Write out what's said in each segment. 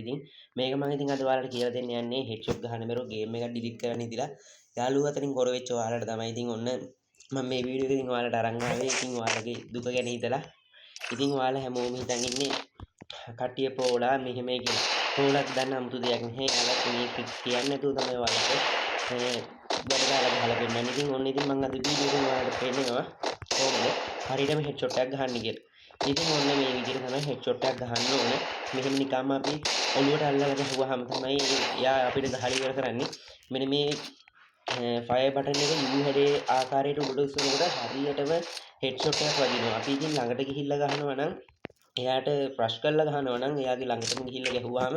ඉතින් මේක මම ඉතින් අද ඔයාලට කියලා දෙන්න යන්නේ හෙඩ්ෂොට් ගහන මෙරෝ ගේම් එකක් ඩිලීට් කරන්න ඉදලා යාළුවෝ අතරින් ගොර වෙච්ච ඔයාලට තමයි ඉතින් ඔන්න මම මේ වීඩියෝ එකකින් ඔයාලට අරන් ආවේ. ඉතින් ඔයාලගේ දුක ගැන හිතලා ඉතින් ඔයාලා හැමෝම හිතන් ඉන්නේ කට්ටිය ප්‍රෝලා මෙහෙම කියලා. ප්‍රෝලක් දන්න 아무තු දෙයක් නැහැ. යාළුවා මේ ට්‍රික්ස් කියන්නේ නැතුව තමයි ඔයාලට වැඩ දාලා ගහලා පෙන්නන්නේ. ඉතින් ඔන්න ඉතින් මම අද වීඩියෝ එකෙන් ඔයාලට පෙන්නනවා කොහොමද හරියටම හෙඩ්ෂොට් එකක් ගහන්නේ කියලා. ඉතින් ඔන්න මේ විදිහට තමයි හෙඩ්ෂොට් එකක් ගහන්න ඕන. මෙහෙම නිකම්ම අපි ඔළුවට අල්ලලා ගහුවාම තමයි එයා අපිට ගහලා ඉවර කරන්නේ. මෙන්න මේ ෆයර් බටන් එක යූ හැඩේ ආකාරයට උඩට උස්සනකොට හරියටම හෙඩ්ෂොට් එකක් වදිනවා. අපි ඉතින් ළඟට ගිහිල්ලා ගහනවා නම් එයාට ප්‍රශ් කරලා ගහනවා නම් එයාගේ ළඟටම ගිහිල්ලා ගැහුවාම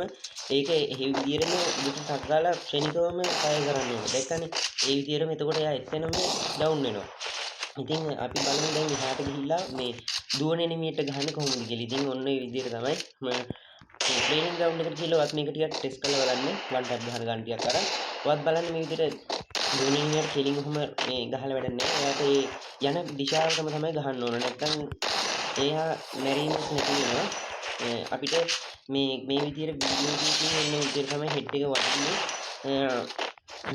ඒක ඒ විදිහටම උඩට ටක් ගාලා ක්ෂණිකවම ෆයර් කරන්න ඕනේ. දැක්කනේ? ඒ විදිහටම එතකොට එයා එතනම ඩවුන් වෙනවා. ඉතින් අපි බලමු දැන් එහාට ගිහිල්ලා මේ දුවන එනිමියට ගහන්නේ කොහොමද කියලා. ඉතින් ඔන්න ඒ විදිහට තමයි මම ට්‍රේනින් ග්‍රවුන්ඩ් එකට ගිහලා වත් මේක ටිකක් ටෙස්ට් කරලා බලන්න. වන් ටැප් ගහන ගන්න ටිකක් අරන් වත් බලන්න මේ විදිහට දුවන එනිමියට කෙලින් ඔහම මේ ගහලා වැඩක් නැහැ. එයාට ඒ යන දිශාවටම තමයි ගහන්න ඕන. නැත්නම් එයා මැරීමක් නැති වෙනවා. අපිට මේ විදිහට වීඩියෝ එකකින් ඔන්න විදිහට තමයි හෙඩ් එක වදින්නේ.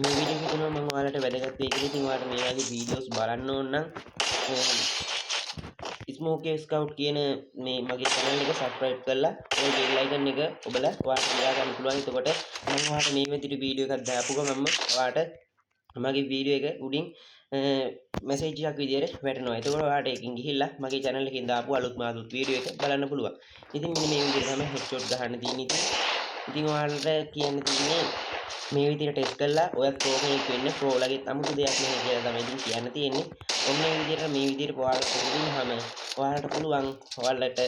මේ වීඩියෝ එක තුනම මම ඔයාලට වැදගත් වෙයි කියලා. ඉතින් ඔයාලට මේ වගේ වීඩියෝස් බලන්න ඕන නම් ස්මෝකේ ස්කවුට් කියන මේ මගේ channel එක subscribe කරලා ඔය bell icon එක ඔබලා ඔයාලට ලියා ගන්න පුළුවන්. එතකොට මම ඔයාලට මේ විදිහට වීඩියෝ එකක් දාපු ගමන්ම ඔයාලට මගේ වීඩියෝ එක උඩින් මැසේජ් එකක් විදියට වැටෙනවා. එතකොට ඔයාලට එකකින් ගිහිල්ලා මගේ channel එකෙන් දාපු අලුත්ම වීඩියෝ එක බලන්න පුළුවන්. ඉතින් මෙන්න මේ විදිහට තමයි හෙඩ්ෂොට් ගහන්න තියෙන්නේ. ඉතින් ඔයාලට කියන්න තියෙන්නේ මේ විදිහට ටෙස්ට් කරලා ඔයත් ප්‍රෝ කෙනෙක් වෙන්න. ප්‍රෝලගෙත් 아무තු දෙයක් නැහැ කියලා තමයි ඉතින් කියන්න තියෙන්නේ. ඔන්න මේ විදිහට ඔයාලට පුරුදුනහම ඔයාලට පුළුවන් ඔයාලට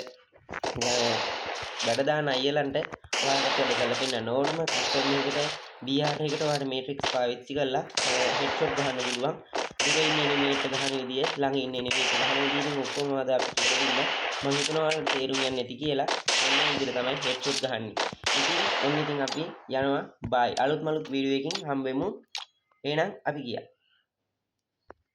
වැඩ දාන අයියලන්ට ඔයාලට වැඩ කරලා පෙන්නන්න ඕනම කස්ටම් එකකට BR එකකට ඔයාලට මේට්‍රික්ස් පාවිච්චි කරලා හෙඩ්ෂොට් ගහන්න පුළුවන්. දුක ඉන්න එනිමේට් ගහන විදිය ළඟ ඉන්න එනිමේට් ගහන විදිය ඔක්කොම අද අපි කියලා දෙන්න. මම හිතනවා ඔයාලට තේරුම් යන්නේ නැති කියලා. ඔන්න මේ විදිහට තමයි හෙඩ්ෂොට් ගහන්නේ. ඉතින් ඔන්න ඉතින් අපි යනවා බයි. අලුත් මලුත් වීඩියෝ එකකින් හම්බෙමු. එහෙනම් අපි ගියා.